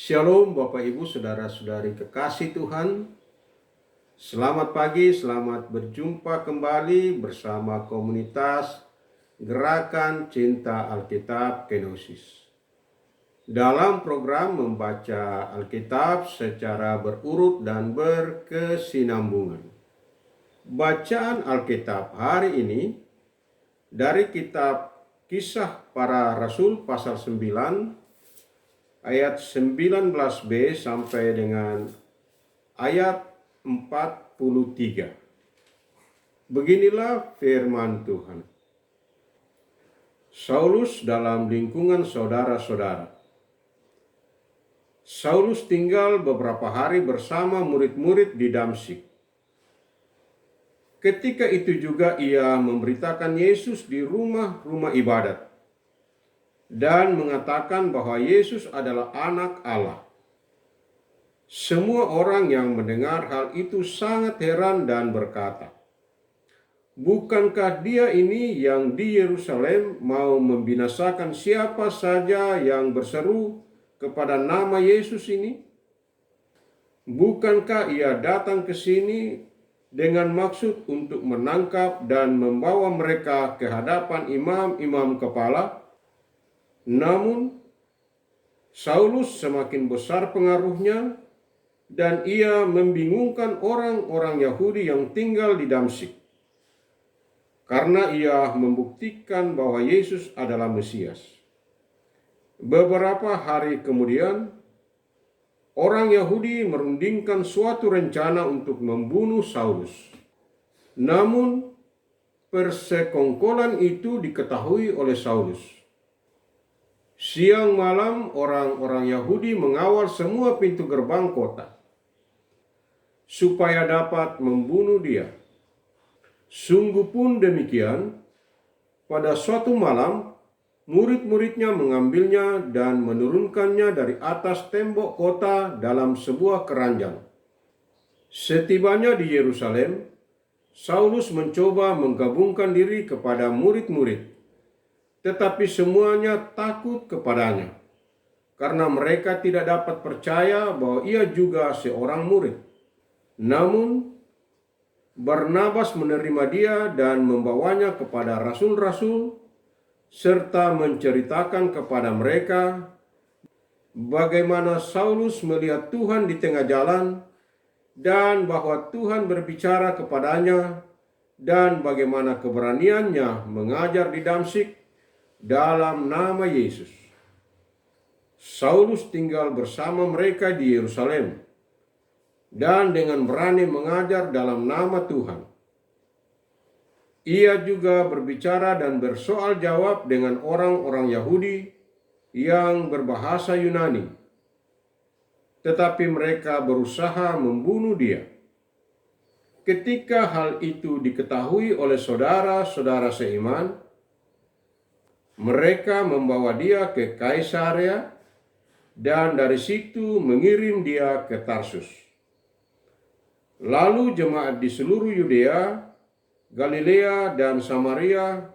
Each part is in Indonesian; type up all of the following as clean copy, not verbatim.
Shalom Bapak Ibu Saudara-saudari kekasih Tuhan. Selamat pagi, selamat berjumpa kembali bersama komunitas Gerakan Cinta Alkitab Kenosis. Dalam program membaca Alkitab secara berurut dan berkesinambungan. Bacaan Alkitab hari ini dari kitab Kisah Para Rasul pasal 9 ayat 19b sampai dengan ayat 43. Beginilah firman Tuhan. Saulus dalam lingkungan saudara-saudara. Saulus tinggal beberapa hari bersama murid-murid di Damsyik. Ketika itu juga ia memberitakan Yesus di rumah-rumah ibadat dan mengatakan bahwa Yesus adalah anak Allah. Semua orang yang mendengar hal itu sangat heran dan berkata, "Bukankah dia ini yang di Yerusalem mau membinasakan siapa saja yang berseru kepada nama Yesus ini? Bukankah ia datang ke sini dengan maksud untuk menangkap dan membawa mereka ke hadapan imam-imam kepala?" Namun, Saulus semakin besar pengaruhnya dan ia membingungkan orang-orang Yahudi yang tinggal di Damsyik. Karena ia membuktikan bahwa Yesus adalah Mesias. Beberapa hari kemudian, orang Yahudi merundingkan suatu rencana untuk membunuh Saulus. Namun, persekongkolan itu diketahui oleh Saulus. Siang malam orang-orang Yahudi mengawal semua pintu gerbang kota supaya dapat membunuh dia. Sungguh pun demikian, pada suatu malam murid-muridnya mengambilnya dan menurunkannya dari atas tembok kota dalam sebuah keranjang. Setibanya di Yerusalem, Saulus mencoba menggabungkan diri kepada murid-murid. Tetapi semuanya takut kepadanya, karena mereka tidak dapat percaya bahwa ia juga seorang murid. Namun, Barnabas menerima dia dan membawanya kepada rasul-rasul, serta menceritakan kepada mereka bagaimana Saulus melihat Tuhan di tengah jalan, dan bahwa Tuhan berbicara kepadanya, dan bagaimana keberaniannya mengajar di Damsyik dalam nama Yesus. Saulus tinggal bersama mereka di Yerusalem dan dengan berani mengajar dalam nama Tuhan. Ia juga berbicara dan bersoal jawab dengan orang-orang Yahudi yang berbahasa Yunani. Tetapi mereka berusaha membunuh dia. Ketika hal itu diketahui oleh saudara-saudara seiman, mereka membawa dia ke Kaisarea dan dari situ mengirim dia ke Tarsus. Lalu jemaat di seluruh Yudea, Galilea, dan Samaria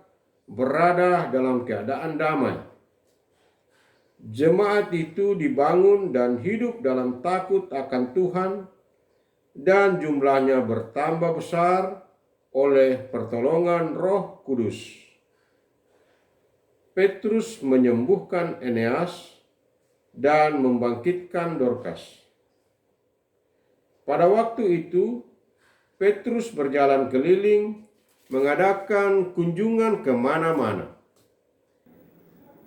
berada dalam keadaan damai. Jemaat itu dibangun dan hidup dalam takut akan Tuhan, dan jumlahnya bertambah besar oleh pertolongan Roh Kudus. Petrus menyembuhkan Eneas dan membangkitkan Dorkas. Pada waktu itu, Petrus berjalan keliling mengadakan kunjungan kemana-mana.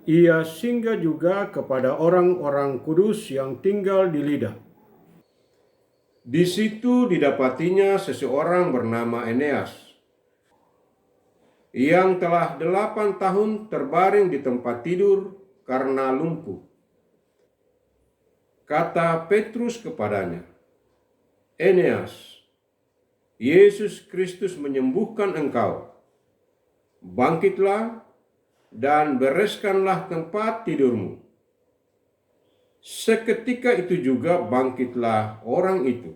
Ia singgah juga kepada orang-orang kudus yang tinggal di Lida. Di situ didapatinya seseorang bernama Eneas, yang telah 8 tahun terbaring di tempat tidur karena lumpuh. Kata Petrus kepadanya, "Eneas, Yesus Kristus menyembuhkan engkau. Bangkitlah dan bereskanlah tempat tidurmu." Seketika itu juga bangkitlah orang itu.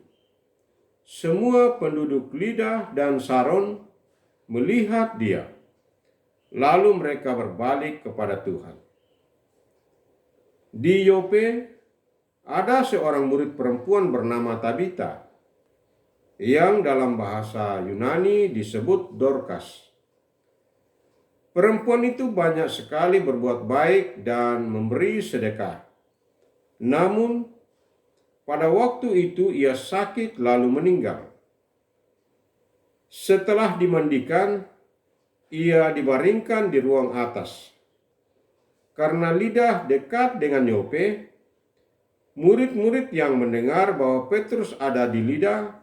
Semua penduduk Lida dan Saron melihat dia. Lalu mereka berbalik kepada Tuhan. Di Yope ada seorang murid perempuan bernama Tabita, yang dalam bahasa Yunani disebut Dorcas. Perempuan itu banyak sekali berbuat baik dan memberi sedekah. Namun, pada waktu itu ia sakit lalu meninggal. Setelah dimandikan, ia dibaringkan di ruang atas. Karena Lida dekat dengan Yope, murid-murid yang mendengar bahwa Petrus ada di Lida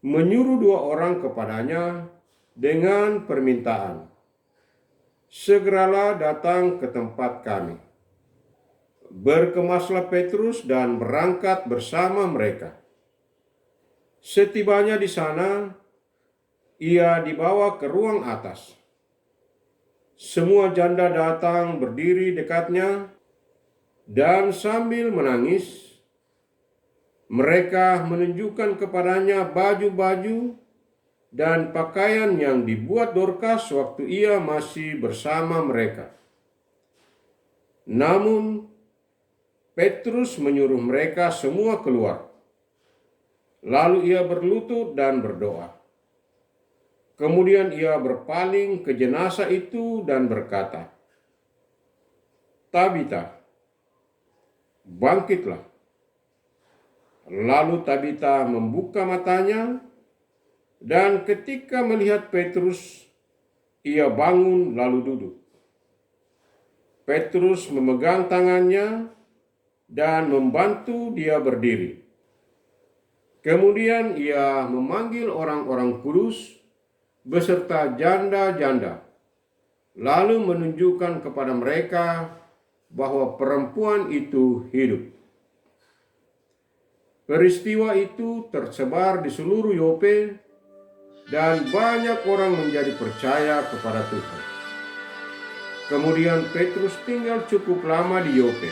menyuruh 2 orang kepadanya dengan permintaan, "Segeralah datang ke tempat kami." Berkemaslah Petrus dan berangkat bersama mereka. Setibanya di sana, ia dibawa ke ruang atas. Semua janda datang berdiri dekatnya, dan sambil menangis, mereka menunjukkan kepadanya baju-baju dan pakaian yang dibuat Dorcas waktu ia masih bersama mereka. Namun, Petrus menyuruh mereka semua keluar. Lalu ia berlutut dan berdoa. Kemudian ia berpaling ke jenazah itu dan berkata, "Tabita, bangkitlah." Lalu Tabita membuka matanya, dan ketika melihat Petrus, ia bangun lalu duduk. Petrus memegang tangannya dan membantu dia berdiri. Kemudian ia memanggil orang-orang kudus beserta janda-janda, lalu menunjukkan kepada mereka bahwa perempuan itu hidup. Peristiwa itu tersebar di seluruh Yope, dan banyak orang menjadi percaya kepada Tuhan. Kemudian Petrus tinggal cukup lama di Yope,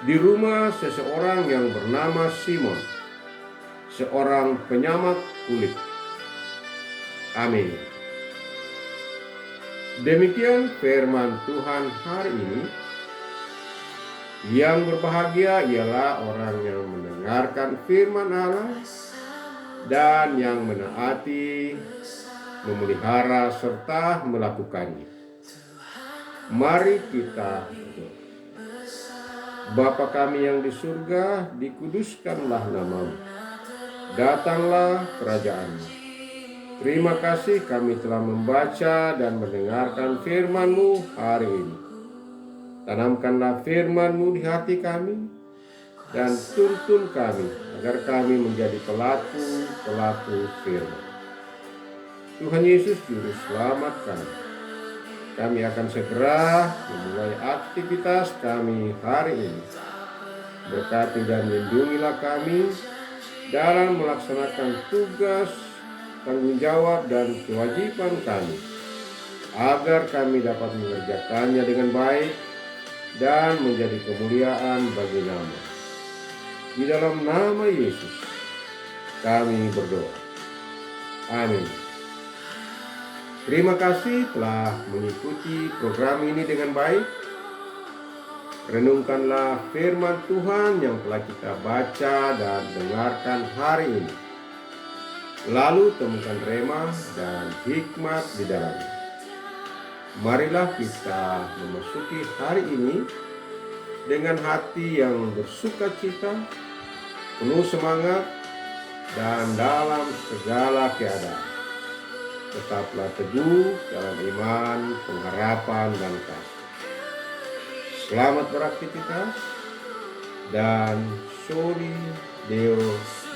di rumah seseorang yang bernama Simon, seorang penyamak kulit. Amin. Demikian firman Tuhan hari ini. Yang berbahagia ialah orang yang mendengarkan firman Allah dan yang menaati, memelihara, serta melakukannya. Mari kita berdoa. Bapa kami yang di surga, dikuduskanlah namamu. Datanglah kerajaan-Mu. Terima kasih kami telah membaca dan mendengarkan firman-Mu hari ini. Tanamkanlah firman-Mu di hati kami, dan tuntun kami agar kami menjadi pelaku-pelaku firman. Tuhan Yesus Juru Selamat kami. Kami akan segera memulai aktivitas kami hari ini. Berkati dan lindungilah kami dalam melaksanakan tugas, tanggung jawab, dan kewajiban kami, agar kami dapat mengerjakannya dengan baik dan menjadi kemuliaan bagi nama. Di dalam nama Yesus kami berdoa. Amin. Terima kasih telah mengikuti program ini dengan baik. Renungkanlah firman Tuhan yang telah kita baca dan dengarkan hari ini. Lalu temukan rema dan hikmat di dalamnya. Marilah kita memasuki hari ini dengan hati yang bersukacita, penuh semangat, dan dalam segala keadaan. Tetaplah teguh dalam iman, pengharapan, dan kasih. Selamat beraktivitas, dan Soli Deo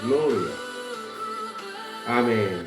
Gloria. Amin.